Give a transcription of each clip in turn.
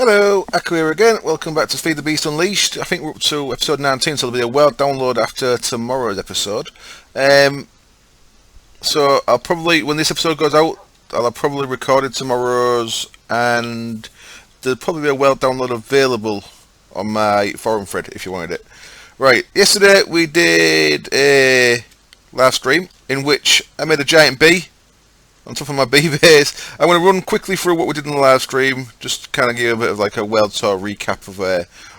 Hello, Aku here again. Welcome back to FTB Unleashed. I think we're up to episode 19, so there'll be a world download after tomorrow's episode. So I'll probably, when this episode goes out, I'll have probably recorded tomorrow's, and there'll probably be a world download available on my forum thread if you wanted it. Right, yesterday we did a live stream in which I made a giant bee on top of my bee base. I'm going to run quickly through what we did in the live stream, just to kind of give you a bit of like a world tour recap of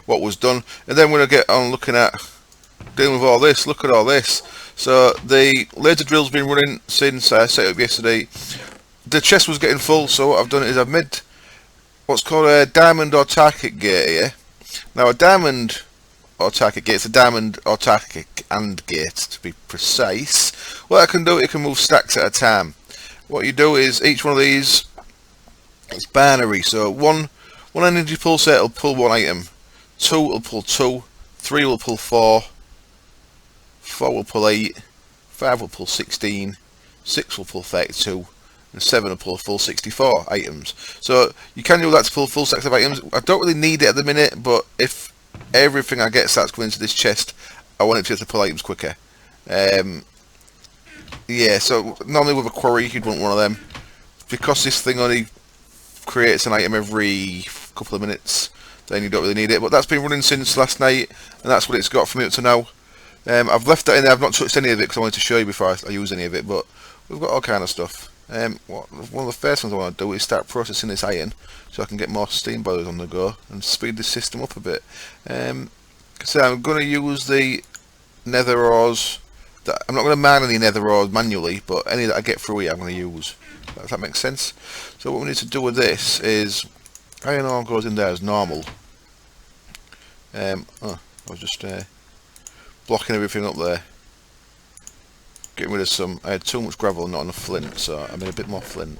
what was done, and then we're going to get on looking at dealing with all this. Look at all this. So the laser drill's been running since I set it up yesterday. The chest was getting full, so what I've done is I've made what's called a diamond autarkic gate here. Now a diamond autarkic gate, it's a diamond autarkic and gate to be precise. What I can do, it can move stacks at a time. What you do is each one of these, it's binary, so one energy pulsate will pull one item, 2 will pull 2, 3 will pull 4, 4 will pull 8, 5 will pull 16, 6 will pull 32, and 7 will pull full 64 items. So you can do that to pull full stacks of items. I don't really need it at the minute, but if everything I get starts going into this chest, I want it to be able to pull items quicker. Yeah, so normally with a quarry you'd want one of them. Because this thing only creates an item every couple of minutes, then you don't really need it. But that's been running since last night, and that's what it's got for me up to now. I've left that in there, I've not touched any of it because I wanted to show you before I use any of it, but we've got all kind of stuff. One of the first things I want to do is start processing this iron so I can get more steam boilers on the go and speed the system up a bit. So I'm going to use the nether ores. I'm not going to mine any nether ores manually, but any that I get through here I'm going to use. Does that make sense? So what we need to do with this is iron ore goes in there as normal. I was just blocking everything up there. Getting rid of some. I had too much gravel and not enough flint, so I made a bit more flint.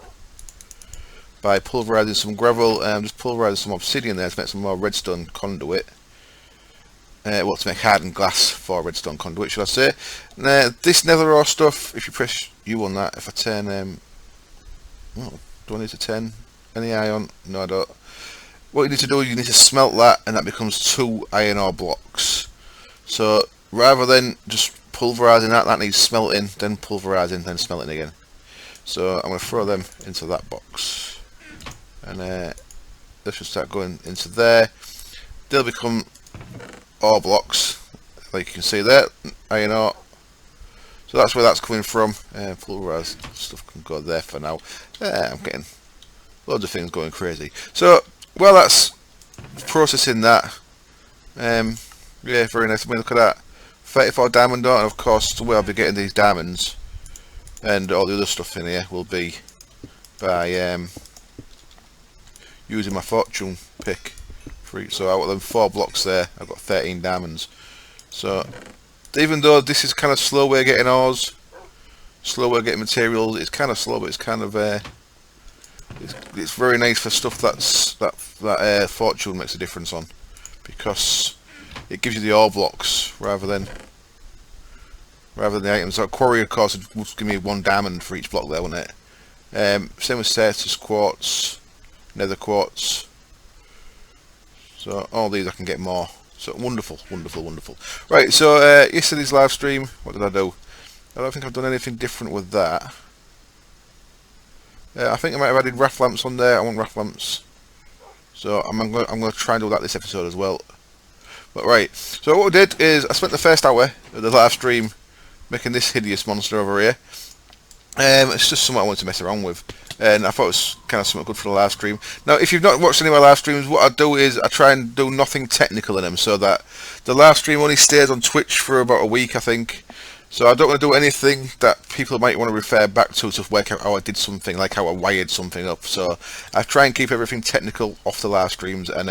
By pulverising some gravel, just pulverising some obsidian there to make some more redstone conduit. Well, to make hardened glass for redstone conduit, should I say. Now, this nether ore stuff, if you press U on that, if I turn, do I need to turn any iron? No, I don't. What you need to do is you need to smelt that, and that becomes 2 iron ore blocks. So, rather than just pulverising that needs smelting, then pulverising, then smelting again. So, I'm going to throw them into that box. And they should start going into there. They'll become ore blocks, like you can see there, iron ore. So that's where that's coming from. Pulverised stuff can go there for now. I'm getting loads of things going crazy. So while that's processing that, yeah, very nice. I mean, look at that, 34 diamond ore, and of course the way I'll be getting these diamonds and all the other stuff in here will be by using my fortune pick. So out of them 4 blocks there, I've got 13 diamonds. So even though this is kind of slow way of getting ores, slow way of getting materials, it's kind of slow, but it's kind of it's very nice for stuff that fortune makes a difference on, because it gives you the ore blocks rather than the items. So quarry, of course, would give me 1 diamond for each block there, wouldn't it? Same with status quartz, nether quartz. So all these I can get more. So wonderful, wonderful, wonderful. Right, so yesterday's live stream, what did I do? I don't think I've done anything different with that. I think I might have added raft lamps on there. I want raft lamps. So I'm going to try and do that this episode as well. But right, so what we did is I spent the first hour of the live stream making this hideous monster over here. It's just something I wanted to mess around with, and I thought it was kind of something good for the live stream. Now, if you've not watched any of my live streams, what I do is I try and do nothing technical in them, so that the live stream only stays on Twitch for about a week, I think. So I don't want to do anything that people might want to refer back to work out how I did something, like how I wired something up. So I try and keep everything technical off the live streams, and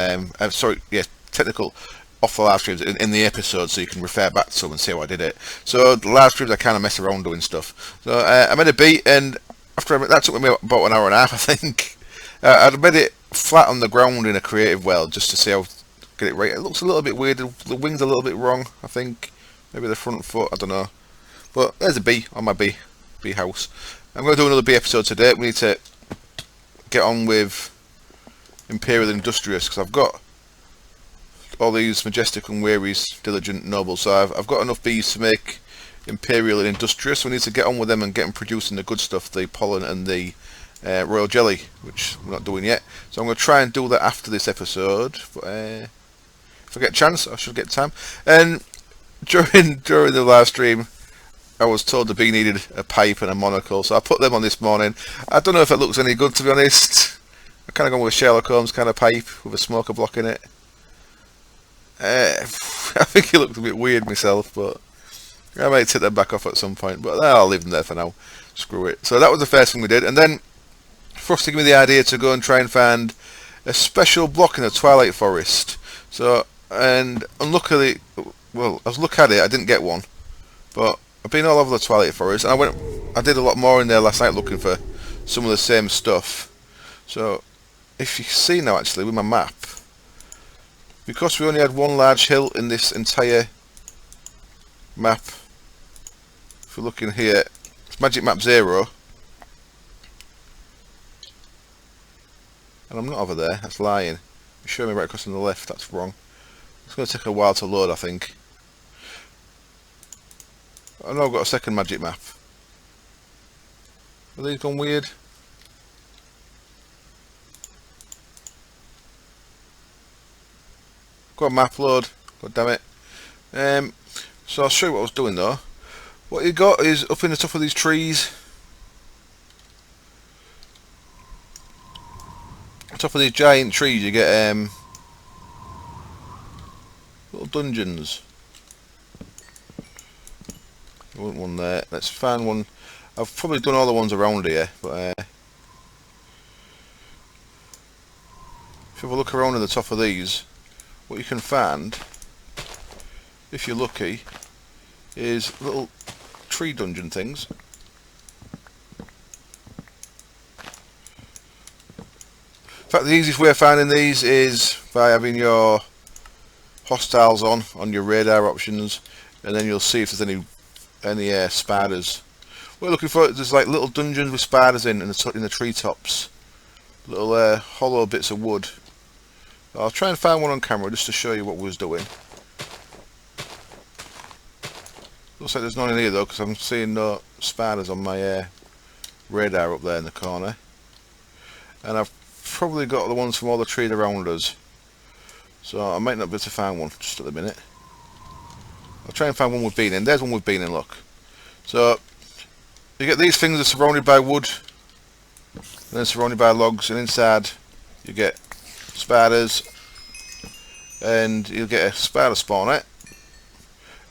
technical off the live streams in the episode, so you can refer back to them and see how I did it. So the live streams I kind of mess around doing stuff. So I made a beat, and that took me about an hour and a half, I think. I'd made it flat on the ground in a creative world just to see how to get it right. It looks a little bit weird. The wing's a little bit wrong, I think. Maybe the front foot, I don't know. But there's a bee on my bee house. I'm going to do another bee episode today. We need to get on with Imperial Industrious, because I've got all these Majestic and Wearies, Diligent, Noble, so I've got enough bees to make Imperial and Industrious, so we need to get on with them and get them producing the good stuff, the pollen and the royal jelly, which we're not doing yet. So I'm going to try and do that after this episode, but if I get a chance, I should get time. And during the live stream, I was told the bee needed a pipe and a monocle, so I put them on this morning. I don't know if it looks any good, to be honest. I kind of gone with a Sherlock Holmes kind of pipe with a smoker block in it. I think it looked a bit weird myself, but I might take them back off at some point. But I'll leave them there for now. Screw it. So that was the first thing we did, and then Frosty gave me the idea to go and try and find a special block in the Twilight Forest. So, and unluckily, well, I was looking at it, I didn't get one, but I've been all over the Twilight Forest, and I did a lot more in there last night looking for some of the same stuff. So, if you see now actually with my map, because we only had one large hill in this entire map, if we're looking here, it's Magic Map 0, and I'm not over there, that's lying. It's showing me right across on the left, that's wrong. It's going to take a while to load, I think. I know I've got a second magic map. Are these gone weird? Got a map load. God damn it. So I'll show you what I was doing though. What you got is up in the top of these trees. On top of these giant trees you get little dungeons. There wasn't one there. Let's find one. I've probably done all the ones around here, but if you have a look around in the top of these, what you can find, if you're lucky, is little tree dungeon things. In fact, the easiest way of finding these is by having your hostiles on your radar options, and then you'll see if there's any spiders. What we're looking for, there's like little dungeons with spiders in the treetops, little hollow bits of wood. I'll try and find one on camera just to show you what we was doing. Looks like there's none in here though, because I'm seeing no spiders on my radar up there in the corner, and I've probably got the ones from all the trees around us, so I might not be able to find one just at the minute. I'll try and find one we've been in. There's one we've been in, look. So you get these things that are surrounded by wood and then surrounded by logs, and inside you get spiders, and you'll get a spider spawner,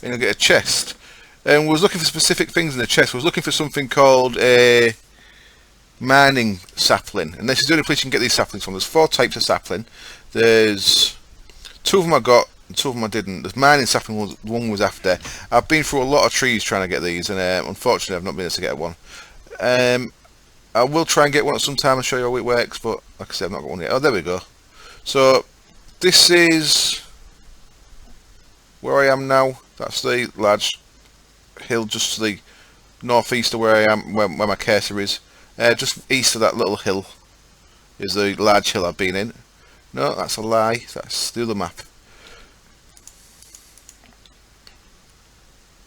and you'll get a chest. And we was looking for specific things in the chest. We was looking for something called a mining sapling, and this is the only place you can get these saplings from. There's 4 types of sapling. There's 2 of them I got, and 2 of them I didn't. The mining sapling one was after. I've been through a lot of trees trying to get these, and unfortunately I've not been able to get one. I will try and get one at some time and show you how it works, but like I said, I've not got one yet. Oh, there we go. So this is where I am now. That's the large hill just to the northeast of where I am, where my cursor is. Just east of that little hill is the large hill I've been in. No, that's a lie. That's the other map.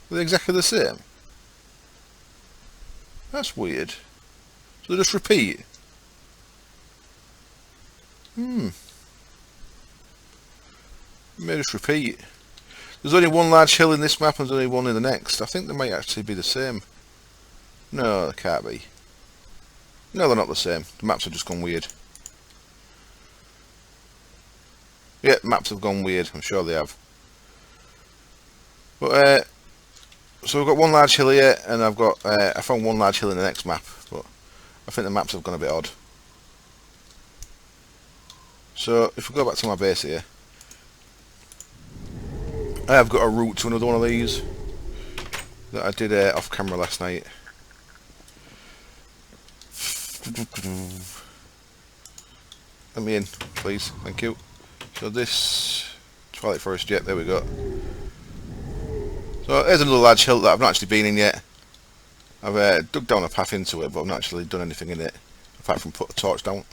Are they exactly the same? That's weird. So they just repeat. May just repeat. There's only one large hill in this map and there's only one in the next. I think they might actually be the same. No, they can't be. No, they're not the same. The maps have just gone weird. Yeah, maps have gone weird. I'm sure they have. But so we've got one large hill here, and I've got I found one large hill in the next map, but I think the maps have gone a bit odd. So if we go back to my base here, I have got a route to another one of these that I did off camera last night. Let me in, please. Thank you. So this Twilight Forest, yeah, there we go. So there's another large hill that I've not actually been in yet. I've dug down a path into it, but I've not actually done anything in it apart from put a torch down.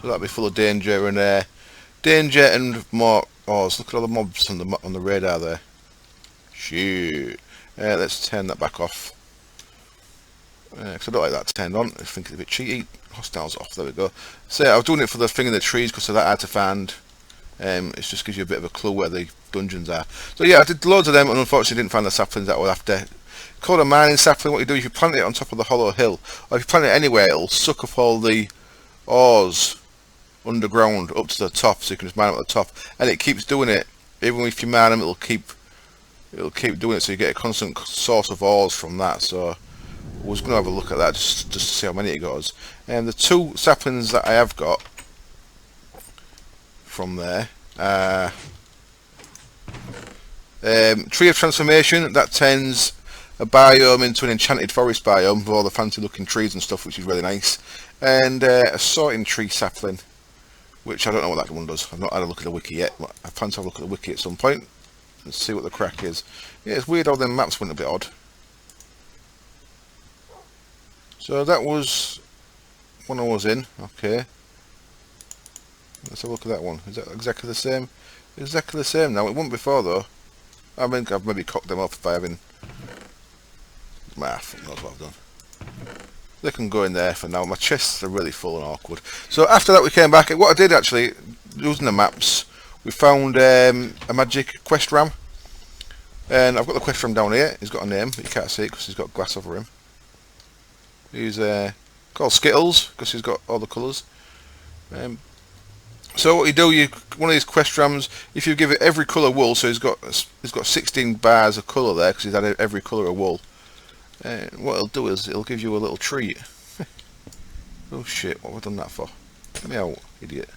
So that'll be full of danger and more. Oh, look at all the mobs on the radar there. Shoot. Let's turn that back off. Because I don't like that turned on. I think it's a bit cheaty. Hostiles off. There we go. So I was doing it for the thing in the trees because of that hard to find. It just gives you a bit of a clue where the dungeons are. So yeah, I did loads of them and unfortunately didn't find the saplings that I was after. Called a mining sapling. What you do if you plant it on top of the hollow hill, or if you plant it anywhere, it'll suck up all the ores underground up to the top, so you can just mine them at the top, and it keeps doing it. Even if you mine them, it'll keep doing it, so you get a constant source of ores from that. So I was going to have a look at that just to see how many it goes. And the 2 saplings that I have got from there, Tree of Transformation, that turns a biome into an enchanted forest biome with all the fancy looking trees and stuff, which is really nice. And a sorting tree sapling, which I don't know what that one does. I've not had a look at the wiki yet, but I plan to have a look at the wiki at some point and see what the crack is. Yeah, it's weird how the maps went a bit odd. So that was when I was in. Okay, let's have a look at that one. Is that exactly the same? Exactly the same now. It wasn't before though. I think I've maybe cocked them off by having... fuck knows what I've done. They can go in there for now. My chests are really full and awkward. So after that we came back. What I did actually, using the maps, we found a magic quest ram. And I've got the quest ram down here. He's got a name, but you can't see it because he's got glass over him. He's called Skittles because he's got all the colours. So what you do, one of these quest rams, if you give it every colour wool, so he's got 16 bars of colour there because he's had every colour of wool. What it'll do is it'll give you a little treat. Oh shit! What have I done that for? Let me out, idiot.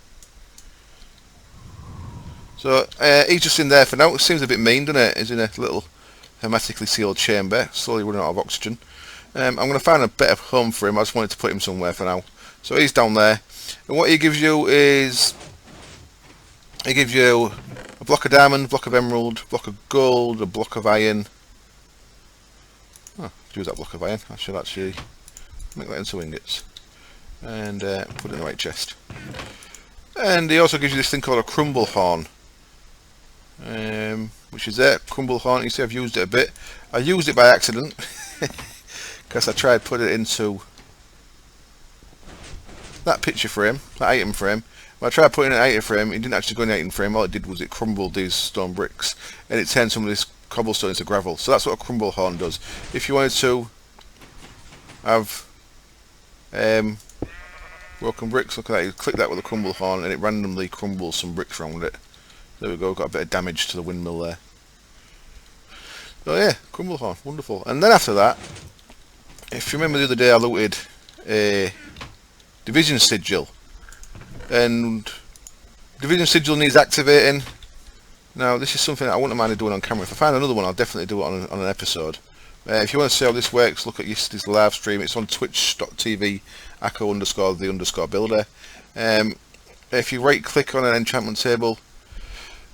So he's just in there for now. It seems a bit mean, doesn't it? He's in a little hermetically sealed chamber, slowly running out of oxygen. I'm going to find a better home for him. I just wanted to put him somewhere for now. So he's down there, and what he gives you is a block of diamond, block of emerald, block of gold, a block of iron. Use that block of iron. I should actually make that into ingots and put it in the right chest. And he also gives you this thing called a crumble horn, which is there. Crumble horn. You see, I've used it a bit. I used it by accident because I tried to put it into that picture frame, that item frame. When I tried putting an item frame, it didn't actually go in the item frame. All it did was it crumbled these stone bricks, and it turned some of this cobblestone into gravel. So that's what a crumble horn does. If you wanted to have broken bricks, look at that. You click that with a crumble horn, and it randomly crumbles some bricks around it. There we go. Got a bit of damage to the windmill there. So yeah, crumble horn, wonderful. And then after that, if you remember the other day, I looted a division sigil, and division sigil needs activating. Now this is something that I wouldn't mind doing on camera. If I find another one, I'll definitely do it on an episode. If you want to see how this works, look at yesterday's live stream. It's on twitch.tv @the_builder. If you right click on an enchantment table,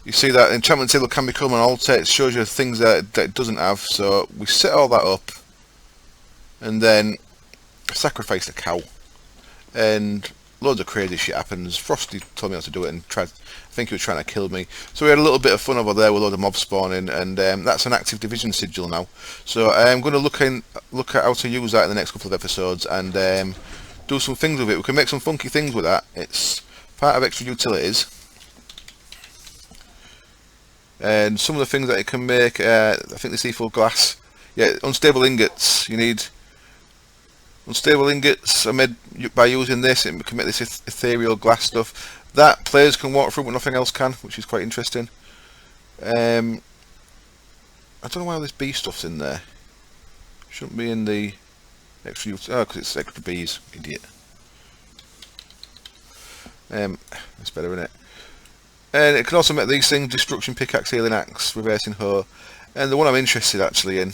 you see that enchantment table can become an altar. It shows you things that it doesn't have. So we set all that up, and then sacrifice a cow, and loads of crazy shit happens. Frosty told me how to do it and I think he was trying to kill me. So we had a little bit of fun over there with a load of mobs spawning, and that's an active division sigil now. So I'm going to look at how to use that in the next couple of episodes and do some things with it. We can make some funky things with that. It's part of extra utilities. And some of the things that it can make, I think they see full glass. Yeah, unstable ingots. You need unstable ingots are made by using this. It can make this ethereal glass stuff that players can walk through but nothing else can, which is quite interesting. I don't know why all this bee stuff's in there. Shouldn't be in the extra use. Oh, because it's extra bees, idiot. That's better, isn't it? And it can also make these things: destruction pickaxe, healing axe, reversing hoe. And the one I'm interested actually in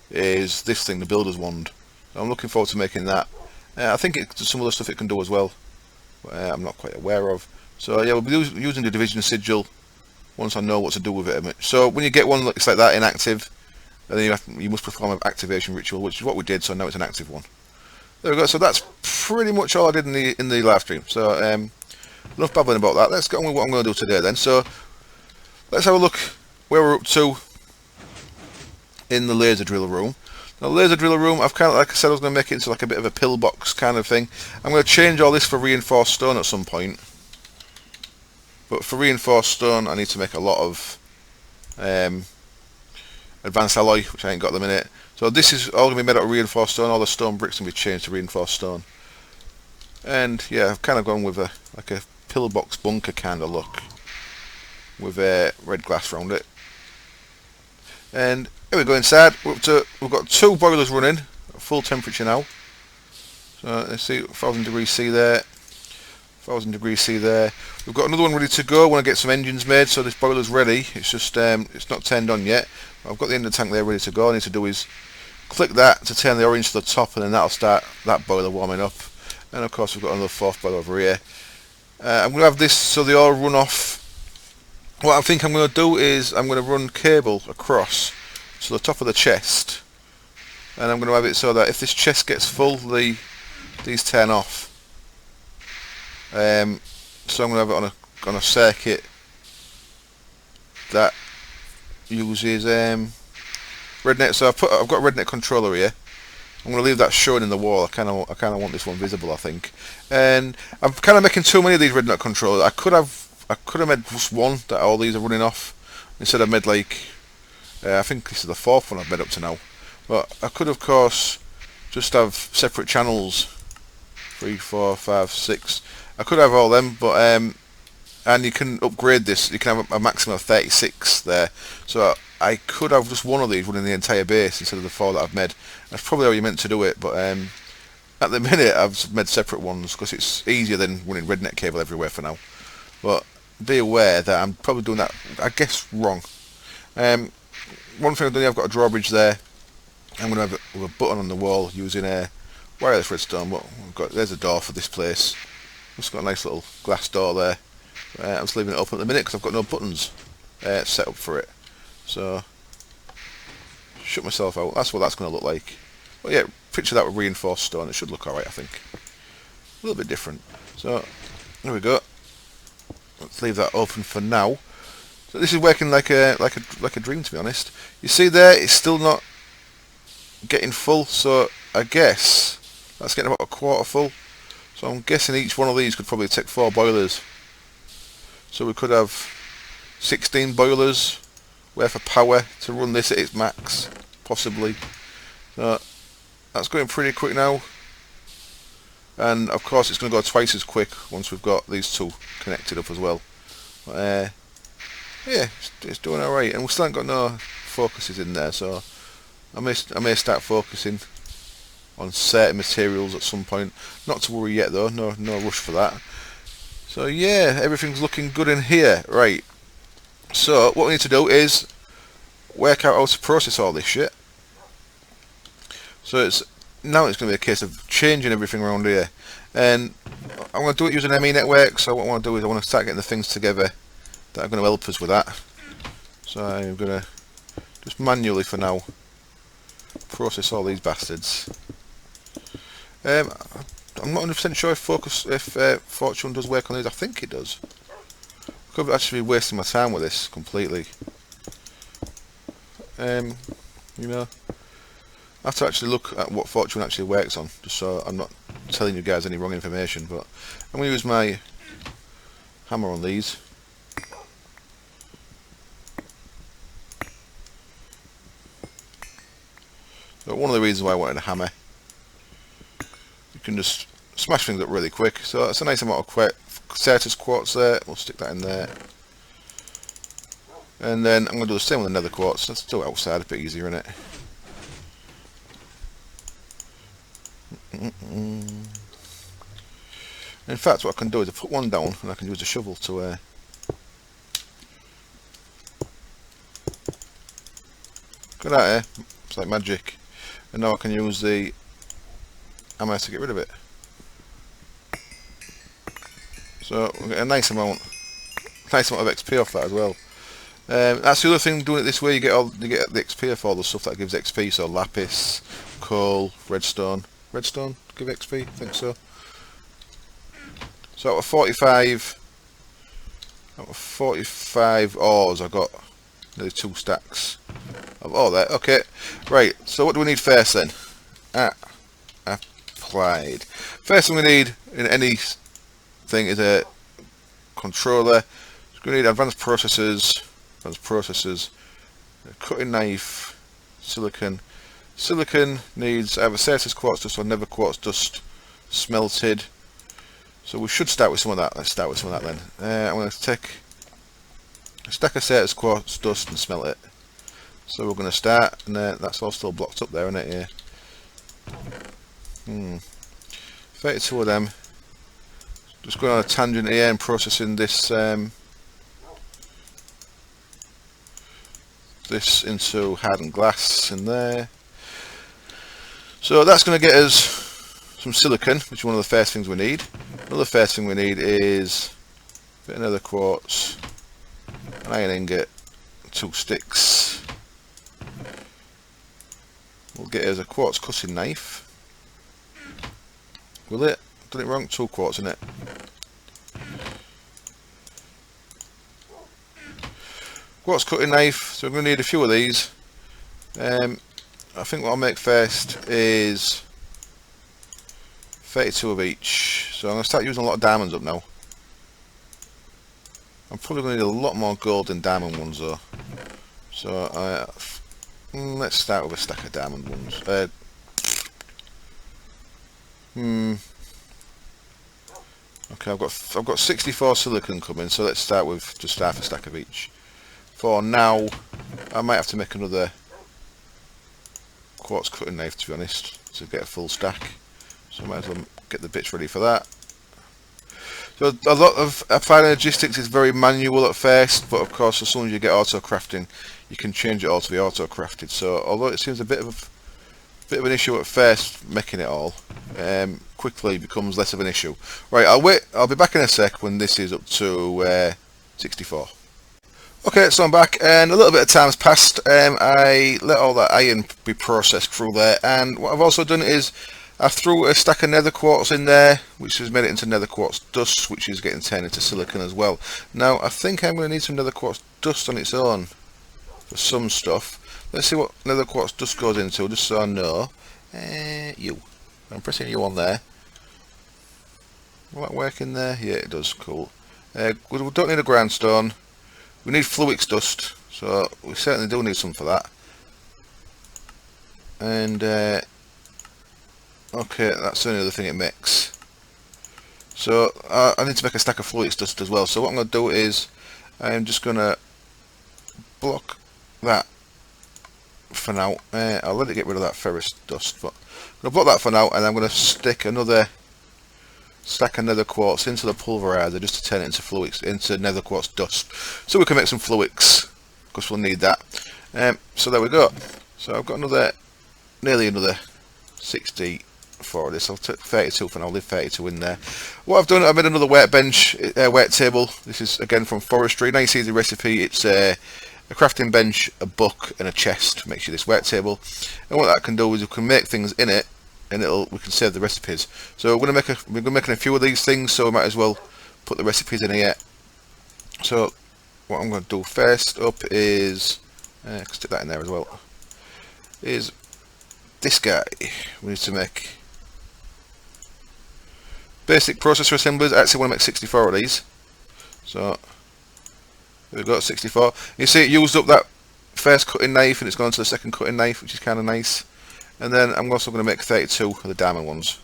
is this thing, the builder's wand. I'm looking forward to making that. I think some other stuff it can do as well. I'm not quite aware of. So yeah, we'll be using the division sigil once I know what to do with it. So when you get one looks like that inactive, then you must perform an activation ritual, which is what we did. So now it's an active one. There we go. So that's pretty much all I did in the live stream. So enough babbling about that. Let's get on with what I'm going to do today then. So let's have a look where we're up to in the laser driller room. Now, the laser driller room, I've kind of, like I said, I was going to make it into like a bit of a pillbox kind of thing. I'm going to change all this for reinforced stone at some point. But for reinforced stone, I need to make a lot of advanced alloy, which I ain't got at the minute. So this is all going to be made out of reinforced stone. All the stone bricks going to be changed to reinforced stone. And yeah, I've kind of gone with like a pillbox bunker kind of look with red glass around it. And here we go inside. We've got 2 boilers running at full temperature now. So let's see, 1000 degrees C there, 1000 degrees C there. We've got another one ready to go when I get some engines made. So this boiler's ready. It's just it's not turned on yet. I've got the end of the tank there ready to go. All I need to do is click that to turn the orange to the top, and then that'll start that boiler warming up. And of course we've got another 4th boiler over here. I'm going to have this so they all run off. What I think I'm going to do is I'm going to run cable across to the top of the chest, and I'm going to have it so that if this chest gets full, these turn off. So I'm going to have it on a circuit that uses rednet. So I've got a rednet controller here. I'm going to leave that showing in the wall. I kind of want this one visible, I think. And I'm kind of making too many of these rednet controllers. I could have made just one that all these are running off. Instead I've made like I think this is the 4th one I've made up to now. But I could of course just have separate channels, 3, 4, 5, 6. I could have all them, but and you can upgrade this. You can have a maximum of 36 there. So I could have just one of these running the entire base instead of the 4 that I've made. That's probably how you meant to do it, but at the minute I've made separate ones because it's easier than running rednet cable everywhere for now. But be aware that I'm probably doing that, I guess, wrong. One thing I've done, I've got a drawbridge there. I'm going to have it with a button on the wall using a wireless redstone. But there's a door for this place. Just got a nice little glass door there. I'm just leaving it open at the minute because I've got no buttons set up for it. So shut myself out. That's what that's going to look like. But yeah, picture that with reinforced stone. It should look alright, I think. A little bit different. So there we go. Let's leave that open for now. So this is working like a dream, to be honest. You see there, it's still not getting full. So I guess that's getting about a quarter full. So I'm guessing each one of these could probably take 4 boilers. So we could have 16 boilers worth of power to run this at its max, possibly. So that's going pretty quick now. And of course it's going to go twice as quick once we've got these 2 connected up as well. But, yeah, it's doing alright, and we still haven't got no focuses in there, so I may start focusing on certain materials at some point. Not to worry yet though, no rush for that. So yeah, everything's looking good in here. Right, so what we need to do is work out how to process all this shit. So now it's going to be a case of changing everything around here, and I'm going to do it using ME network. So what I want to do is I want to start getting the things together that are going to help us with that. So I'm going to just manually for now process all these bastards. I'm not 100% sure if Fortune does work on these. I think it does. I could actually be wasting my time with this completely. You know, I have to actually look at what Fortune actually works on, just so I'm not telling you guys any wrong information. But I'm going to use my hammer on these. So one of the reasons why I wanted a hammer, you can just smash things up really quick. So it's a nice amount of Certus quartz there. We'll stick that in there. And then I'm going to do the same with the nether quartz. Let's do it outside, a bit easier, isn't it? In fact, what I can do is I put one down and I can use a shovel to get out here. It's like magic. And now I can use the hammer to get rid of it. So we'll get a nice amount of XP off that as well. That's the other thing, doing it this way, you get the XP off all the stuff that gives XP. So lapis, coal, redstone. Redstone give XP, I think so. So out of 45 I've got 45 ores. I've got nearly 2 stacks of ore there. Okay, right, so what do we need first then? Applied. First thing we need in any thing is a controller. So we need advanced processors, a cutting knife, silicon. Silicon needs either Certus quartz dust or Nether quartz dust smelted. So we should start with some of that. Let's start with some of that then. I'm going to take a stack of Certus quartz dust and smelt it. So we're going to start, and that's all still blocked up there, isn't it? Yeah. 32 of them. Just going on a tangent here and processing this this into hardened glass in there. So that's going to get us some silicon, which is one of the first things we need. Another first thing we need is a bit of nether quartz, an iron ingot, 2 sticks. We'll get us a quartz cutting knife. Will it? Done it wrong? 2 quartz in it. Quartz cutting knife. So we're going to need a few of these. I think what I'll make first is 32 of each. So I'm going to start using a lot of diamonds up now. I'm probably going to need a lot more gold than diamond ones though. So let's start with a stack of diamond ones. Okay, I've got 64 silicon coming, so let's start with just half a stack of each. For now, I might have to make another quartz cutting knife, to be honest, to get a full stack. So I might as well get the bits ready for that. So a lot of applied logistics is very manual at first, but of course as soon as you get auto crafting, you can change it all to be auto crafted. So although it seems a bit of an issue at first making it all, quickly becomes less of an issue. Right, I'll be back in a sec when this is up to 64. Okay, so I'm back, and a little bit of time's passed. I let all that iron be processed through there, and what I've also done is I threw a stack of nether quartz in there, which has made it into nether quartz dust, which is getting turned into silicon as well. Now, I think I'm going to need some nether quartz dust on its own for some stuff. Let's see what nether quartz dust goes into, just so I know. I'm pressing U on there. Will that work in there? Yeah, it does. Cool. We don't need a grindstone. We need fluix dust, so we certainly do need some for that. And okay, that's the only other thing it makes. So I need to make a stack of fluix dust as well. So what I'm going to do is I'm just going to block that for now. I'll let it get rid of that ferrous dust, but I'm going to block that for now, and I'm going to stick another stack of nether quartz into the pulverizer just to turn it into fluix, into nether quartz dust, so we can make some fluix, because we'll need that. So there we go. So I've got nearly another 64 of this. I'll take 32 for now. I'll leave 32 in there. What I've done, I've made another workbench, work-table. This is again from forestry. Nice easy recipe. It's a crafting bench, a book, and a chest makes you this work-table. And what that can do is you can make things in it, and we can save the recipes. So we're making a few of these things, so we might as well put the recipes in here. So what I'm going to do first up is stick that in there as well. Is this guy. We need to make basic processor assemblies. I actually want to make 64 of these. So we've got 64. You see it used up that first cutting knife, and it's gone to the second cutting knife, which is kind of nice. And then I'm also going to make 32 of the diamond ones.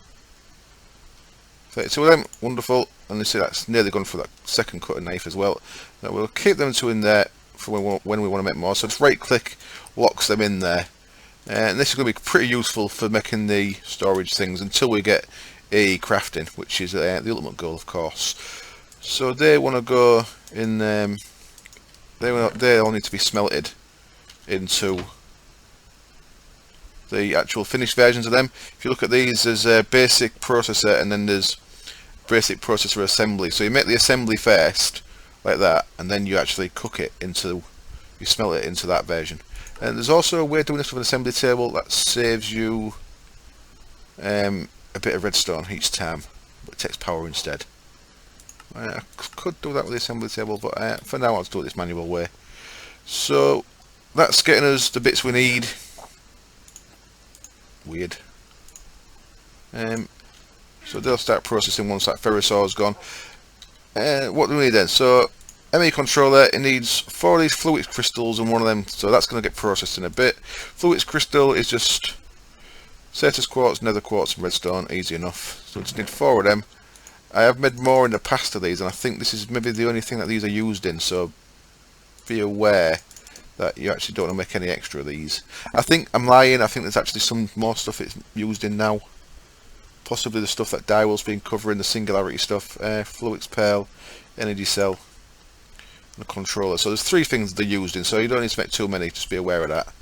32 of them, wonderful. And you see that's nearly gone for that second cutting knife as well. Now we'll keep them two in there for when we want to make more. So just right click locks them in there. And this is going to be pretty useful for making the storage things until we get a crafting, which is the ultimate goal, of course. So they want to go in. They all need to be smelted into the actual finished versions of them. If you look at these, there's a basic processor, and then there's basic processor assembly. So you make the assembly first, like that, and then you actually cook it into, you smelt it into that version. And there's also a way of doing this with an assembly table that saves you a bit of redstone each time, but it takes power instead. Of could do that with the assembly table, but for now I'll do it this manual way. So that's getting us the bits we need. Weird. So they'll start processing once that ferrosaur is gone. What do we need then? So ME controller, it needs 4 of these fluix crystals and 1 of them, so that's going to get processed in a bit. Fluix crystal is just Certus quartz, nether quartz and redstone, easy enough. So we just need 4 of them. I have made more in the past of these, and I think this is maybe the only thing that these are used in, so be aware that you actually don't want to make any extra of these. I think I'm lying, I think there's actually some more stuff it's used in now. Possibly the stuff that Dywell's been covering, the singularity stuff, fluix pearl, energy cell, and a controller. So there's 3 things they're used in, so you don't need to make too many, just be aware of that.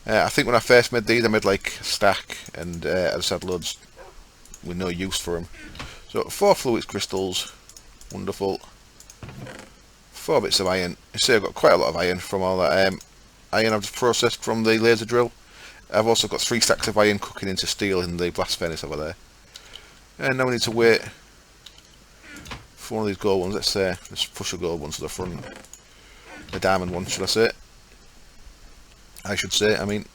I think when I first made these, I made like a stack, and I just had loads with no use for them. So 4 fluix crystals, wonderful. 4 bits of iron. You see I've got quite a lot of iron from all that iron I've just processed from the laser drill. I've also got 3 stacks of iron cooking into steel in the blast furnace over there. And now we need to wait for one of these gold ones. Let's push a gold one to the front. The diamond one, should I say? I mean,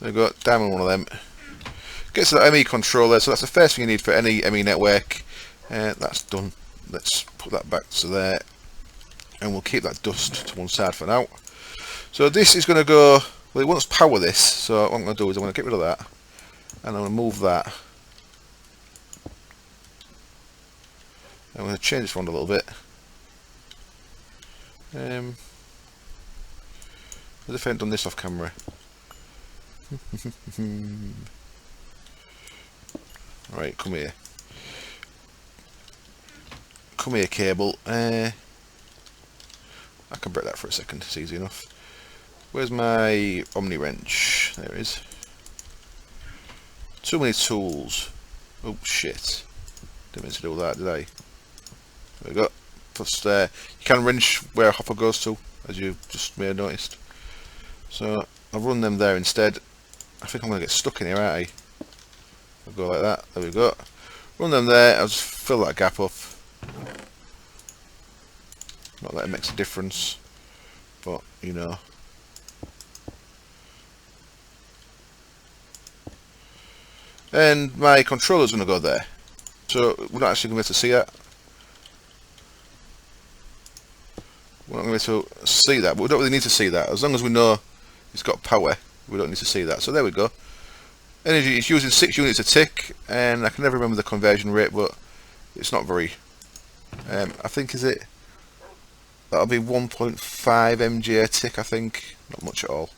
there we go, diamond one of them. Gets to that ME controller, so that's the first thing you need for any ME network. That's done. Let's put that back to there, and we'll keep that dust to one side for now. So this is going to go, well, it wants power this, so what I'm going to do is I'm going to get rid of that, and I'm going to move that. I'm going to change this around a little bit. As if I hadn't done this off camera. Right, come here. Come here, cable. I can break that for a second, it's easy enough. Where's my Omni wrench? There it is. Too many tools. Oh shit. Didn't mean to do that, did I? There we go. Plus, you can wrench where a hopper goes to, as you just may have noticed. So I'll run them there instead. I think I'm going to get stuck in here, aren't I? I'll go like that. There we go. Run them there. I'll just fill that gap up. Not that it makes a difference, but you know. And my controller's going to go there. So we're not actually going to be able to see that. We're not going to be able to see that, but we don't really need to see that. As long as we know it's got power, we don't need to see that. So there we go. Energy, it's using 6 units a tick, and I can never remember the conversion rate, but it's not very. I think that'll be 1.5 mg a tick, I think. Not much at all.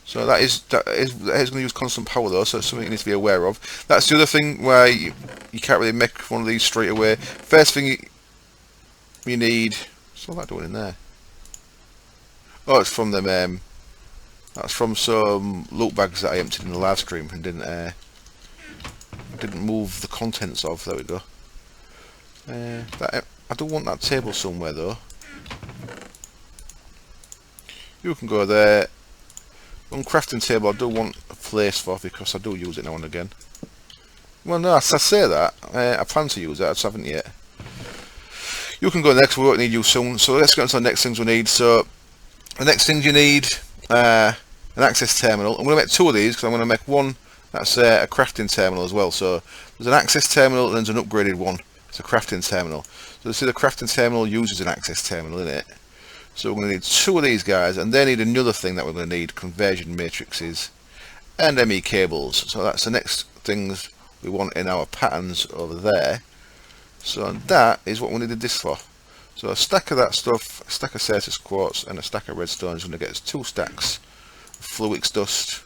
So that is going to use constant power though, so it's something you need to be aware of. That's the other thing where you can't really make one of these straight away. First thing you need. What's all that doing in there? Oh, it's from them. That's from some loot bags that I emptied in the live stream and didn't move the contents of. There we go. I do want that table somewhere though. You can go there. On crafting table, I do want a place for, because I do use it now and again. Well, no, I say that. I plan to use it. I just haven't yet. You can go next. We won't need you soon. So let's get on to the next things we need. So the next things you need. An access terminal. I'm going to make 2 of these because I'm going to make one that's a crafting terminal as well. So there's an access terminal and there's an upgraded one. It's a crafting terminal. So you see the crafting terminal uses an access terminal in it. So we're going to need 2 of these guys, and they need another thing that we're going to need: conversion matrices and ME cables. So that's the next things we want in our patterns over there. So that is what we needed this for. So a stack of that stuff, a stack of Certus quartz and a stack of redstone is going to get us 2 stacks of fluix dust.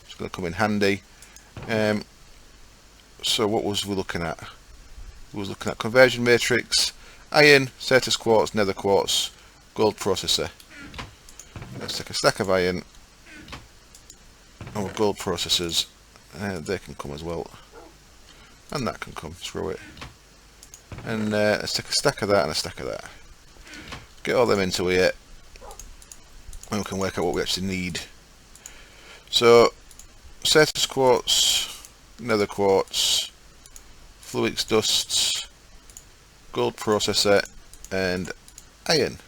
It's going to come in handy. So what was we looking at? We was looking at conversion matrix, iron, Certus quartz, nether quartz, gold processor. Let's take a stack of iron. Our gold processors, they can come as well. And that can come, screw it. And let's take a stack of that and a stack of that. Get all them into here, and we can work out what we actually need. So, Certus quartz, nether quartz, fluix dusts, gold processor, and iron.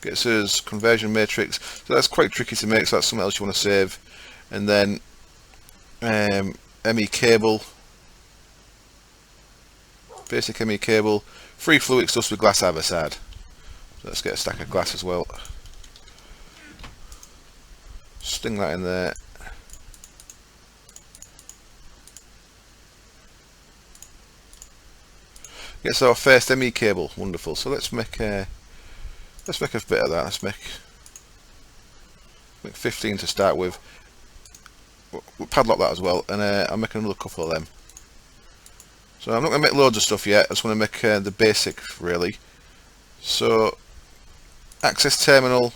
Gets us conversion matrix. So that's quite tricky to make, so that's something else you want to save. And then ME cable, basic ME cable, free fluids dust with glass either side. So let's get a stack of glass as well. Sting that in there. Gets our first ME cable, wonderful. So let's make a bit of that. Let's make 15 to start with. We'll padlock that as well, and I'll make another couple of them. So I'm not going to make loads of stuff yet. I just want to make the basic really. So access terminal,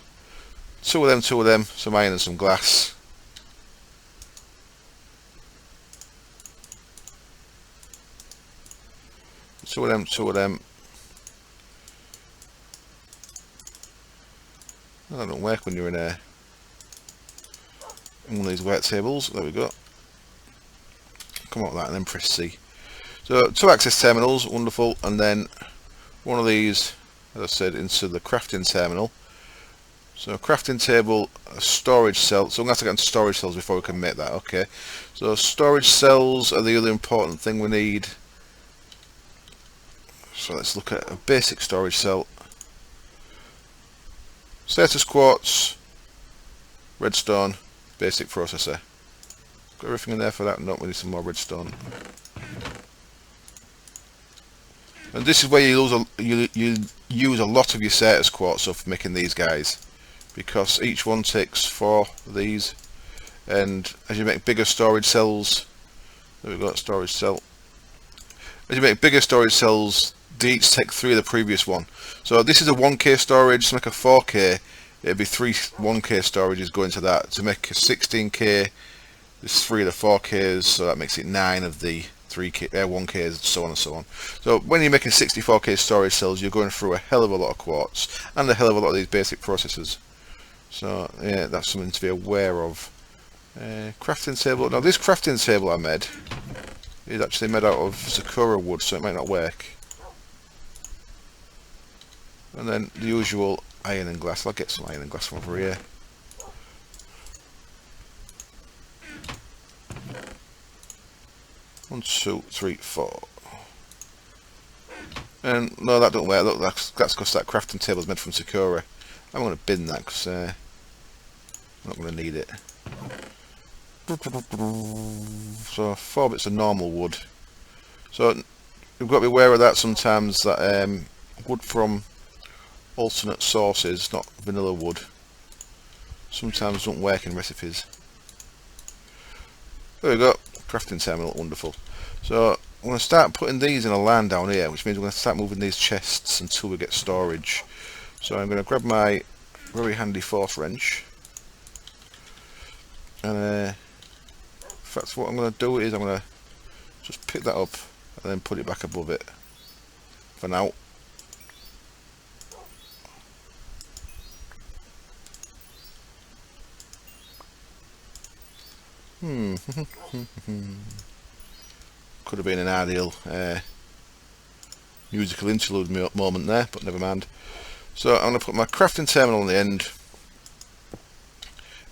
two of them, some iron and some glass. Two of them. Oh, that don't work when you're in one of these work tables. There we go. Come out with that and then press C. So 2 access terminals, wonderful, and then one of these, as I said, into the crafting terminal. So a crafting table, a storage cell. So I'm going to have to get into storage cells before we can make that. Okay. So storage cells are the other important thing we need. So let's look at a basic storage cell. Status quartz, redstone, basic processor. Got everything in there for that. No, we need some more redstone. And this is where you use a lot of your status quartz for making these guys, because each one takes 4 of these, and as you make bigger storage cells, there we go, storage cell. As you make bigger storage cells, they each take 3 of the previous one. So this is a 1K storage. To make a 4K, it'd be 3 1K storages going to that. To make a 16K, there's 3 of the 4Ks, so that makes it 9 of the 3K, 1Ks, so on and so on. So when you're making 64K storage cells, you're going through a hell of a lot of quartz and a hell of a lot of these basic processors. So yeah, that's something to be aware of. Crafting table. Now this crafting table I made is actually made out of Sakura wood, so it might not work. And then the usual iron and glass. I'll get some iron and glass from over here. One, 2, 3, 4. And no, that don't work. Look, that's because that crafting table is made from Sakura. I'm going to bin that because I'm not going to need it. So 4 bits of normal wood. So you've got to be aware of that sometimes, that wood from alternate sources, not vanilla wood, sometimes don't work in recipes. There we go, crafting terminal, wonderful. So I'm going to start putting these in a line down here, which means we're going to start moving these chests until we get storage. So I'm going to grab my very handy force wrench, and in fact what I'm going to do is I'm going to just pick that up and then put it back above it for now. Could have been an ideal musical interlude moment there, but never mind. So I'm going to put my crafting terminal on the end.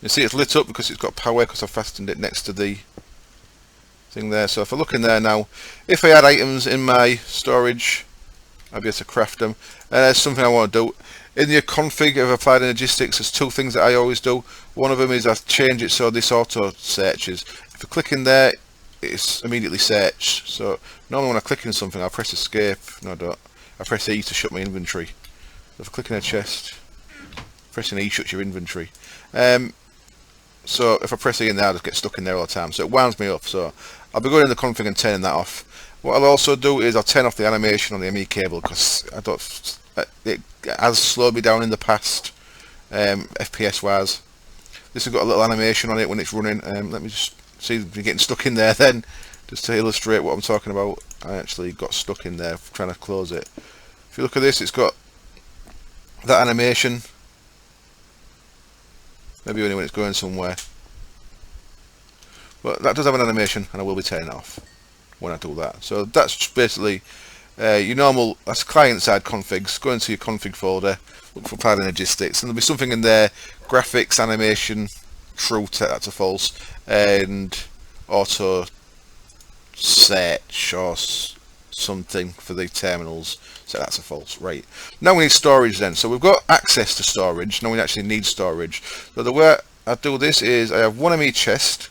You see it's lit up because it's got power, because I've fastened it next to the thing there. So if I look in there now, if I had items in my storage, I'd be able to craft them. There's something I want to do. In your config of Applied Energistics, there's 2 things that I always do. One of them is I change it so this auto searches. If I click in there, it's immediately searched. So normally when I click in something, I'll press escape. No, I don't. I press E to shut my inventory. So if I click in a chest, pressing E shuts your inventory. So if I press E in there, I just get stuck in there all the time. So it winds me up. So I'll be going in the config and turning that off. What I'll also do is I'll turn off the animation on the ME cable, because I don't. It has slowed me down in the past, FPS wise. This has got a little animation on it when it's running. Let me just see if you're getting stuck in there then, just to illustrate what I'm talking about. I actually got stuck in there trying to close it. If you look at this, it's got that animation, maybe only when it's going somewhere, but that does have an animation, and I will be turning it off when I do that. So that's basically your normal, that's client-side configs. Go into your config folder, look for Pad Logistics, and there'll be something in there, graphics, animation, true, set that to false, and auto search or something for the terminals, set that to false. Right, now we need storage then. So we've got access to storage, now we actually need storage. So the way I do this is I have one ME chest,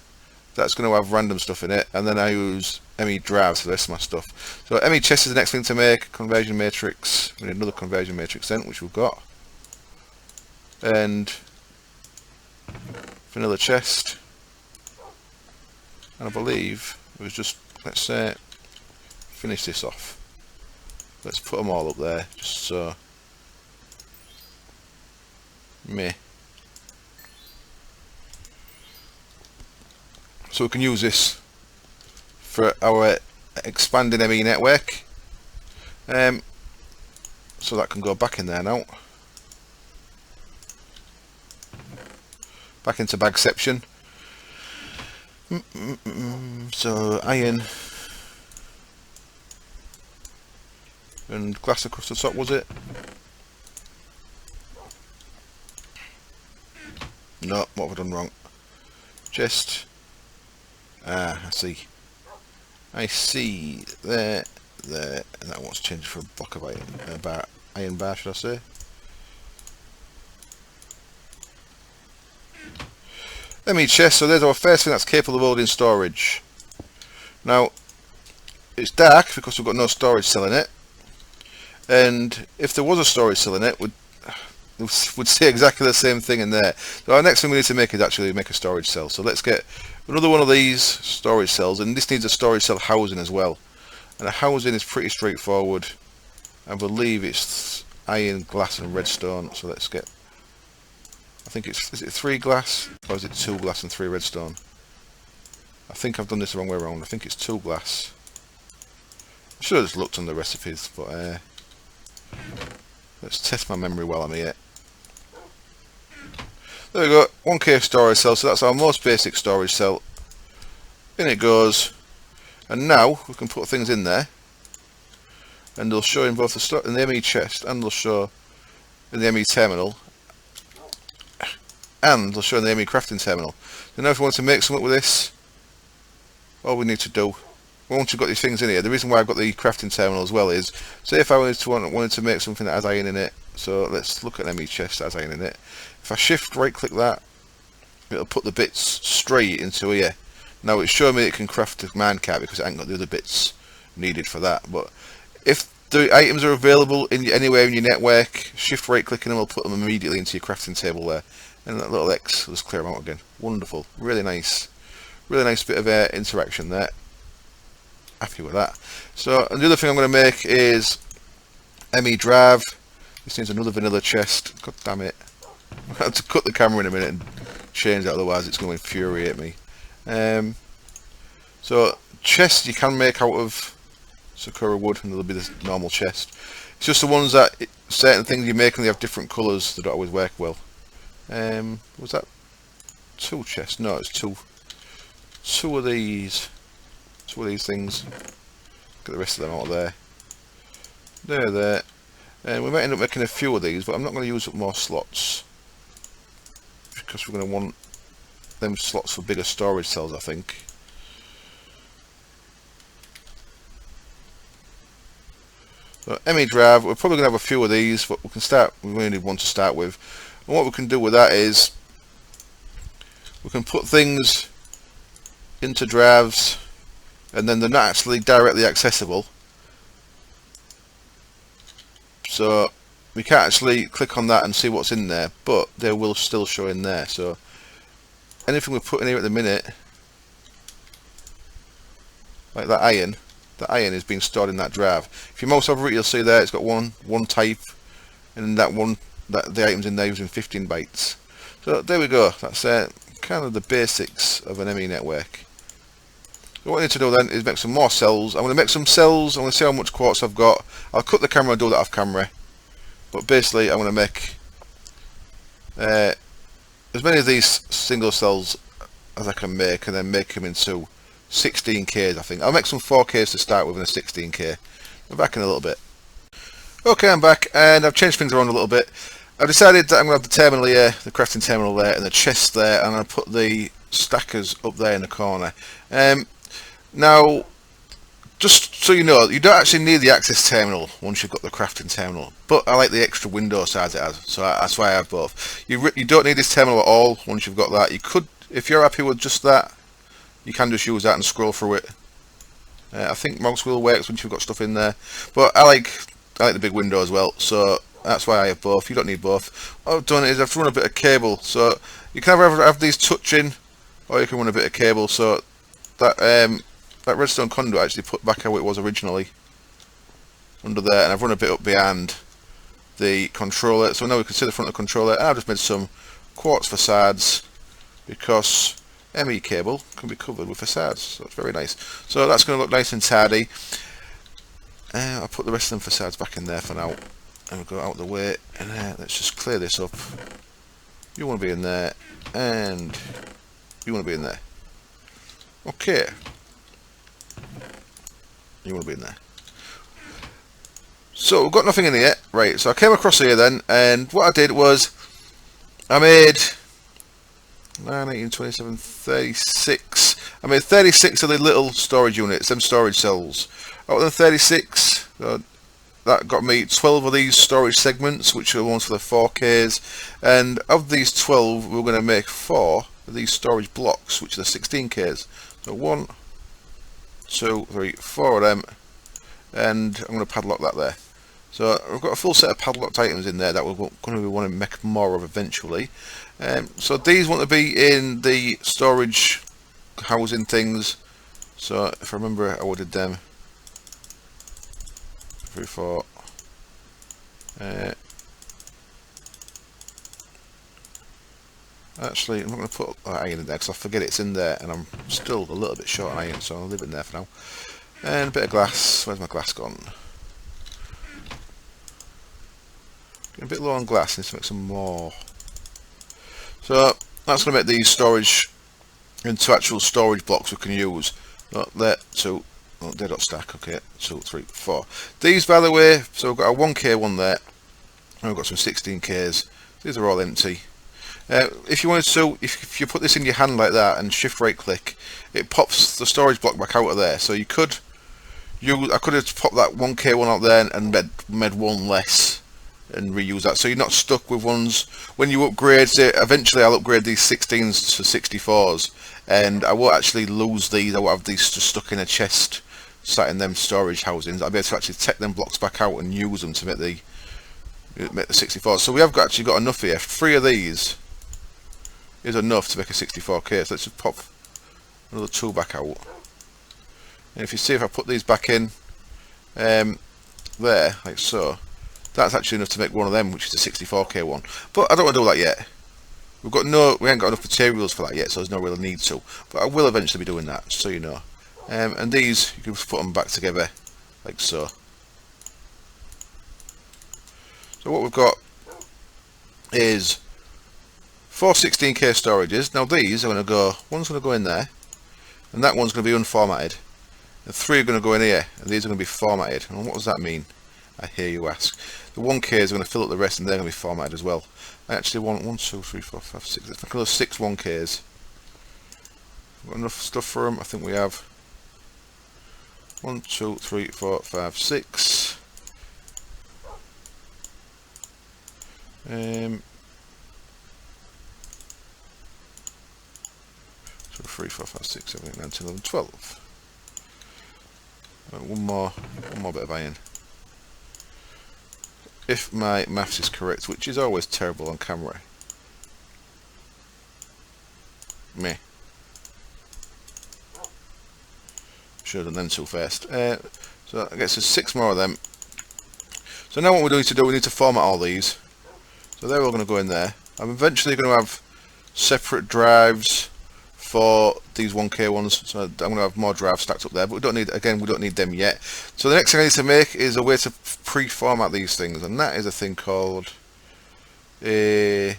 that's going to have random stuff in it, and then I use ME drives for the rest of my stuff. So ME chest is the next thing to make, conversion matrix, we need another conversion matrix then, which we've got, and vanilla chest, and I believe it was just, let's say, finish this off. Let's put them all up there, just so, meh. So we can use this for our expanding ME network. So that can go back in there now. Back into bagception. So iron and glass across the top, was it? No, what have I done wrong? Just I see. There, and that one's changed for a block of iron bar, should I say? ME chest, so there's our first thing that's capable of holding storage. Now, it's dark because we've got no storage cell in it, and if there was a storage cell in it, would say exactly the same thing in there. So our next thing we need to make is actually make a storage cell. So let's get another one of these storage cells, and this needs a storage cell housing as well. And the housing is pretty straightforward. I believe it's iron, glass and redstone. So let's get, I think it's, is it 3 glass or is it 2 glass and 3 redstone? I think I've done this the wrong way around. I think it's 2 glass. I should have just looked on the recipes, but let's test my memory while I'm here. There we go, 1K storage cell, so that's our most basic storage cell. In it goes, and now we can put things in there, and they'll show in both in the ME chest, and they'll show in the ME terminal, and they'll show in the ME crafting terminal. So now if we want to make something with this, all we need to do, once you've got these things in here, the reason why I've got the crafting terminal as well is, say if I wanted to make something that has iron in it, so let's look at an ME chest that has iron in it. If I shift right click that, it'll put the bits straight into here. Now it's showing me it can craft a minecart because it ain't got the other bits needed for that. But if the items are available anywhere in your network, shift right clicking them will put them immediately into your crafting table there. And that little X will just clear them out again. Wonderful. Really nice bit of interaction there. Happy with that. So and the other thing I'm going to make is ME drive. This needs another vanilla chest. God damn it. I have to cut the camera in a minute and change that, otherwise it's going to infuriate me. So chest you can make out of Sakura wood, and there'll be this normal chest. It's just the ones that certain things you make and they have different colours that don't always work well. Was that 2 chests? No, it's two of these things. Get the rest of them out of there. There. And we might end up making a few of these, but I'm not going to use up more slots because we're going to want them slots for bigger storage cells, I think. So ME drive, we're probably going to have a few of these, but we only need one to start with. And what we can do with that is we can put things into drives and then they're not actually directly accessible, so we can't actually click on that and see what's in there, but they will still show in there. So anything we put in here at the minute, like that iron is being stored in that drive. If you mouse over it, you'll see there it's got one type, and that the items in there using 15 bytes. So there we go. That's kind of the basics of an ME network. So what I need to do then is make some more cells. I'm going to make some cells. I'm going to see how much quartz I've got. I'll cut the camera and do that off camera. But basically I'm going to make as many of these single cells as I can make, and then make them into 16Ks I think. I'll make some 4Ks to start with and a 16K. I'm back in a little bit. Okay, I'm back, and I've changed things around a little bit. I've decided that I'm going to have the terminal here, the crafting terminal there, and the chest there, and I'm going to put the stackers up there in the corner. Now, just so you know, you don't actually need the access terminal once you've got the crafting terminal, but I like the extra window size it has, so that's why I have both. You don't need this terminal at all once you've got that. You could, if you're happy with just that, you can just use that and scroll through it. I think mouse wheel works once you've got stuff in there, but I like the big window as well, so that's why I have both. You don't need both. What I've done is I've run a bit of cable, so you can either have these touching, or you can run a bit of cable, so that that redstone conduit actually put back how it was originally under there, and I've run a bit up behind the controller, so now we can see the front of the controller, and I've just made some quartz facades because ME cable can be covered with facades, so it's very nice. So that's going to look nice and tidy. I'll put the rest of them facades back in there for now, and we'll go out of the way, and let's just clear this up. You want to be in there, and you want to be in there. Okay. You want to be in there. So we've got nothing in here, right? So I came across here then, and what I did was I made 9, 18, 27, 36. I made 36 of the little storage units, them storage cells. Out of the 36, that got me 12 of these storage segments, which are the ones for the 4Ks. And of these 12, we're going to make 4 of these storage blocks, which are the 16Ks. So 1, 2, 3, 4 of them, and I'm going to padlock that there. So we've got a full set of padlocked items in there that we're going to want to make more of eventually. So these want to be in the storage housing things. So if I remember, I ordered them 3, 4. Actually, I'm not going to put iron in there because I forget it's in there, and I'm still a little bit short on iron, so I'll leave it in there for now. And a bit of glass. Where's my glass gone? Getting a bit low on glass. Need to make some more. So that's going to make these storage into actual storage blocks we can use. Not there, 2. Oh, they don't stack. Okay, 2, 3, 4. These, by the way, so we've got a 1K one there, and we've got some 16Ks. These are all empty. If you wanted to, if you put this in your hand like that and shift right click, it pops the storage block back out of there. So you could use, I could have popped that 1K one out there and made one less and reuse that. So you're not stuck with ones. When you upgrade, say, eventually I'll upgrade these 16s to 64s, and I won't actually lose these. I won't have these just stuck in a chest, sat in them storage housings. I'll be able to actually take them blocks back out and use them to make the 64s. So we have actually got enough here. 3 of these is enough to make a 64K. So let's just pop another 2 back out. And if you see, if I put these back in there, like so, that's actually enough to make one of them, which is a 64K one. But I don't want to do that yet. We ain't got enough materials for that yet, so there's no real need to. But I will eventually be doing that, just so you know. And these, you can just put them back together, like so. So what we've got is 4 16K storages. Now these are going to go, one's going to go in there, and that one's going to be unformatted. And 3 are going to go in here, and these are going to be formatted. And what does that mean? I hear you ask. The 1Ks are going to fill up the rest, and they're going to be formatted as well. I actually want 1, 2, 3, 4, 5, 6. Let's make another 6 1Ks. Got enough stuff for them? I think we have. 1, 2, 3, 4, 5, 6. 2, 3, 4, 5, 6, 7, 8, 9, 10, 11, 12. Right, one more bit of iron. If my maths is correct, which is always terrible on camera. Meh. Should have done them too fast. So I guess there's 6 more of them. So now what we need to do, we need to format all these. So they're all going to go in there. I'm eventually going to have separate drives for these 1K ones, so I'm going to have more drives stacked up there, but we don't need them yet. So the next thing I need to make is a way to pre-format these things, and that is a thing called when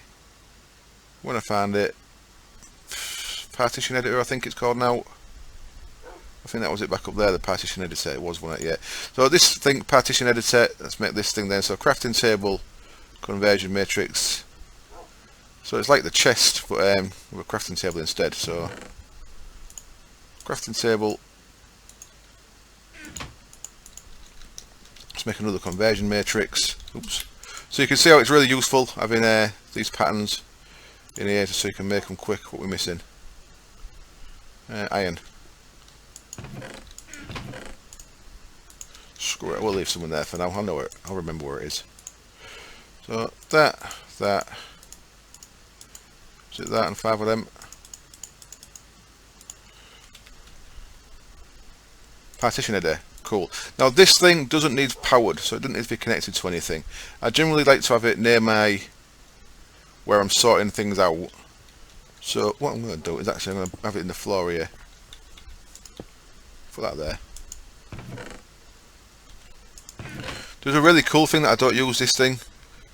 I find it, partition editor, I think it's called now. I think that was it back up there, the partition editor. It was one, yeah. So this thing, partition editor, let's make this thing then. So crafting table, conversion matrix. So it's like the chest, but with a crafting table instead. So crafting table. Let's make another conversion matrix. Oops. So you can see how it's really useful having these patterns in here, just so you can make them quick. What we're missing? Iron. Screw it, we'll leave some in there for now. I'll know it. I'll remember where it is. So that. Is it that and 5 of them? Partition header. Cool. Now this thing doesn't need powered, so it doesn't need to be connected to anything. I generally like to have it near where I'm sorting things out. So what I'm going to do is actually I'm going to have it in the floor here. Put that there. There's a really cool thing that I don't use this thing.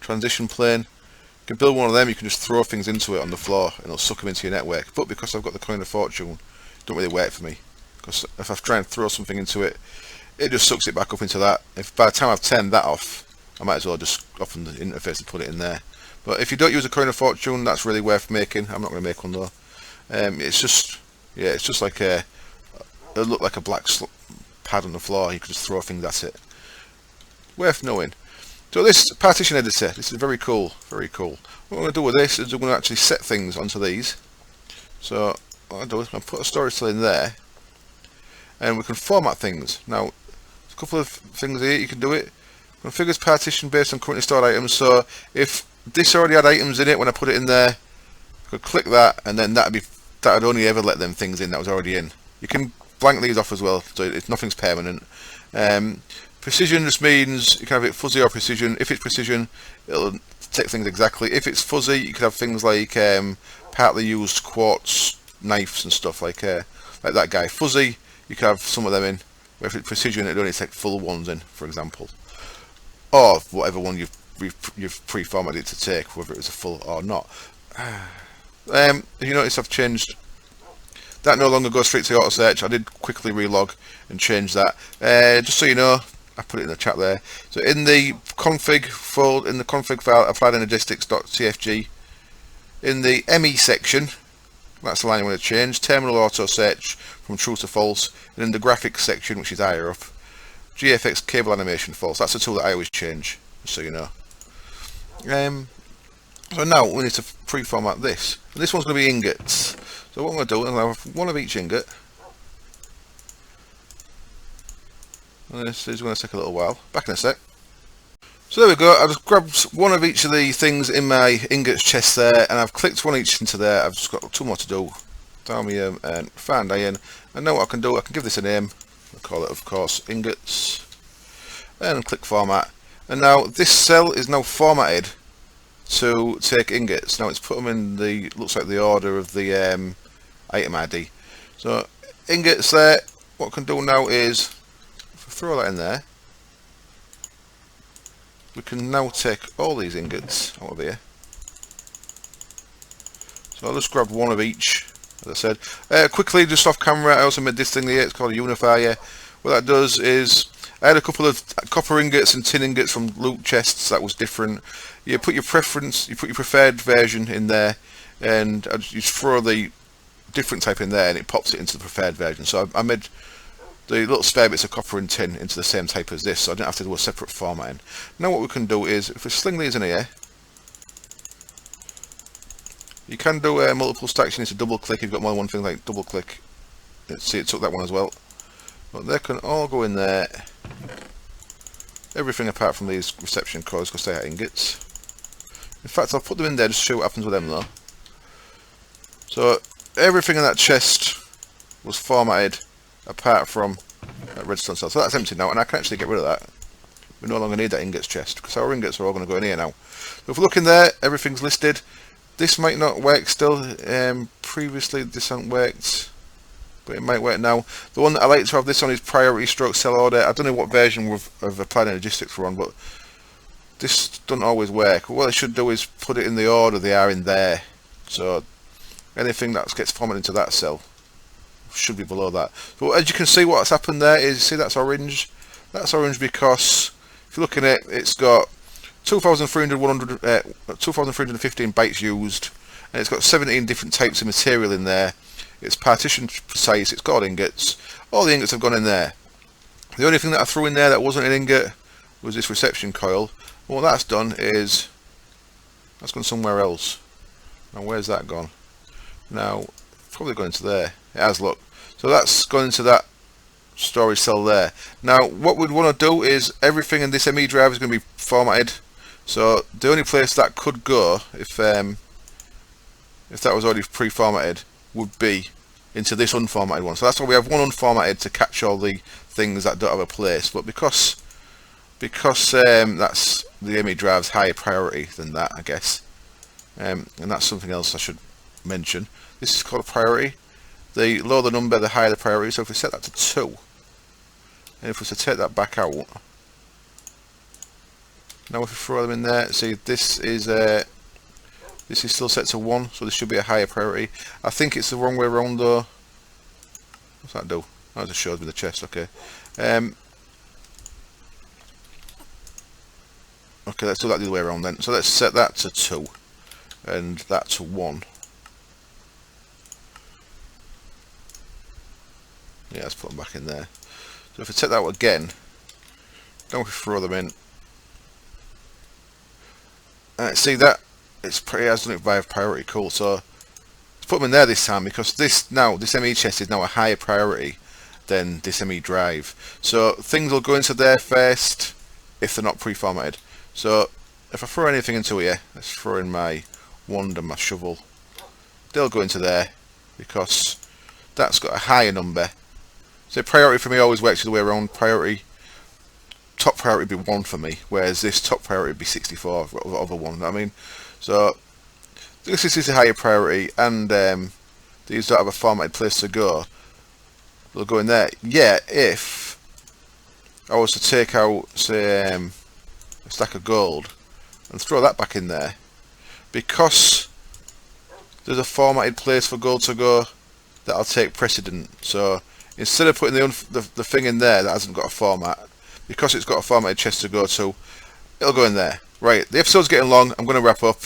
Transition plane. You can build one of them, you can just throw things into it on the floor and it'll suck them into your network. But because I've got the coin of fortune, it don't really work for me. Because if I try and throw something into it, it just sucks it back up into that. If by the time I've turned that off, I might as well just open the interface and put it in there. But if you don't use a coin of fortune, that's really worth making. I'm not going to make one though. It's just, yeah, it's just like it'll look like a black pad on the floor. You can just throw things at it. Worth knowing. So this partition editor, this is very cool, very cool. What I'm going to do with this is I'm going to actually set things onto these. So what I'll do is I'm going to put a storage cell in there, and we can format things. Now, a couple of things here you can do it. Configures partition based on currently stored items. So if this already had items in it when I put it in there, I could click that, and then that'd only ever let them things in that was already in. You can blank these off as well, so nothing's permanent. Precision just means you can have it fuzzy or precision. If it's precision, it'll take things exactly. If it's fuzzy, you could have things like partly used quartz knives and stuff like that guy. Fuzzy, you could have some of them in. Where if it's precision, it'd only take full ones in, for example, or whatever one you've pre-formatted it to take, whether it was a full or not. You notice I've changed. That no longer goes straight to auto search. I did quickly relog and change that. Just so you know, I put it in the chat there. So in the config folder, in the config file, applied logistics.tfg, in the ME section, that's the line you want to change. Terminal auto search from true to false. And in the graphics section, which is higher up, GFX cable animation false. That's the tool that I always change, just so you know. So now we need to pre-format this. And this one's going to be ingots. So what I'm going to do is I'm going to have one of each ingot. And this is going to take a little while. Back in a sec. So there we go. I've just grabbed one of each of the things in my ingots chest there, and I've clicked one each into there. I've just got 2 more to do. Thalmium and found iron. And now what I can do, I can give this a name. I'll call it, of course, ingots. And click format. And now this cell is now formatted to take ingots. Now it's put them in the, looks like the order of the item ID. So ingots there. What I can do now is, if I throw that in there, we can now take all these ingots out of here. So I'll just grab one of each, as I said. Quickly, just off camera, I also made this thing here. It's called a unifier. What that does is, I had a couple of copper ingots and tin ingots from loot chests that was different. You put your preference, you put your preferred version in there, and you just throw the different type in there, and it pops it into the preferred version. So I made the little spare bits of copper and tin into the same type as this, so I didn't have to do a separate formatting. Now what we can do is, if we sling these in here, you can do multiple stacks. You need to double click. You've got more than one thing, like double click. See, it took that one as well. But they can all go in there. Everything apart from these reception codes, because they are ingots. In fact, I'll put them in there just to show what happens with them though. So everything in that chest was formatted apart from that redstone cell. So that's empty now, and I can actually get rid of that. We no longer need that ingots chest, because our ingots are all going to go in here now. So if we look in there, everything's listed. This might not work still. Previously this hasn't worked, but it might work now. The one that I like to have this on is priority stroke cell order. I don't know what version of applied logistics we're on, but this doesn't always work. What I should do is put it in the order they are in there. So anything that gets formatted into that cell should be below that. So as you can see, what's happened there is, see that's orange. That's orange because if you're looking at it, it's got 2,315 bytes used, and it's got 17 different types of material in there. It's partitioned precise. It's got ingots. All the ingots have gone in there. The only thing that I threw in there that wasn't an ingot was this reception coil. And what that's done is that's gone somewhere else. Now where's that gone? Now probably gone into there. It has, look. So that's gone into that storage cell there. Now what we'd want to do is everything in this ME drive is going to be formatted. So the only place that could go if that was already pre-formatted would be into this unformatted one. So that's why we have one unformatted to catch all the things that don't have a place. But because that's the ME drive's higher priority than that, I guess. And that's something else I should mention. This is called a priority. The lower the number, the higher the priority. So if we set that to 2, and if we were to take that back out, now if we throw them in there, see this is still set to 1, so this should be a higher priority. I think it's the wrong way around though. What's that do? Oh, it just shows me the chest. Okay. Okay, let's do that the other way around then. So let's set that to 2 and that to 1. Yeah, let's put them back in there. So if we take that out again, then we throw them in. See that it's pretty has done it by priority. Cool. So let's put them in there this time because this ME chest is now a higher priority than this ME drive. So things will go into there first if they're not pre-formatted. So if I throw anything into here, let's throw in my wand and my shovel. They'll go into there because that's got a higher number. So priority for me always works the way around. Top priority would be 1 for me, whereas this top priority would be 64 over 1. You know what I mean? So this is a higher priority, and these don't have a formatted place to go. They'll go in there. Yeah, if I was to take out, say, a stack of gold and throw that back in there, because there's a formatted place for gold to go, that'll take precedent. So instead of putting the thing in there that hasn't got a format, because it's got a formatted chest to go to, it'll go in there. Right, the episode's getting long. I'm going to wrap up.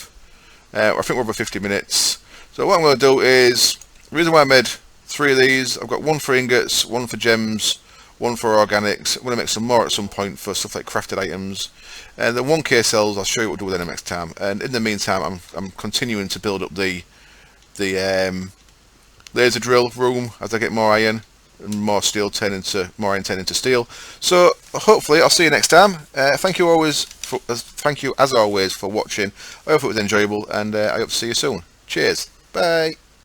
I think we're over 50 minutes. So what I'm going to do is, the reason why I made 3 of these, I've got 1 for ingots, 1 for gems, 1 for organics. I'm going to make some more at some point for stuff like crafted items. And the 1k cells, I'll show you what we'll do with them next time. And in the meantime, I'm continuing to build up the laser drill room as I get more iron and more iron turn into steel. So hopefully I'll see you next time. Thank you as always for watching. I hope it was enjoyable, and I hope to see you soon. Cheers. Bye.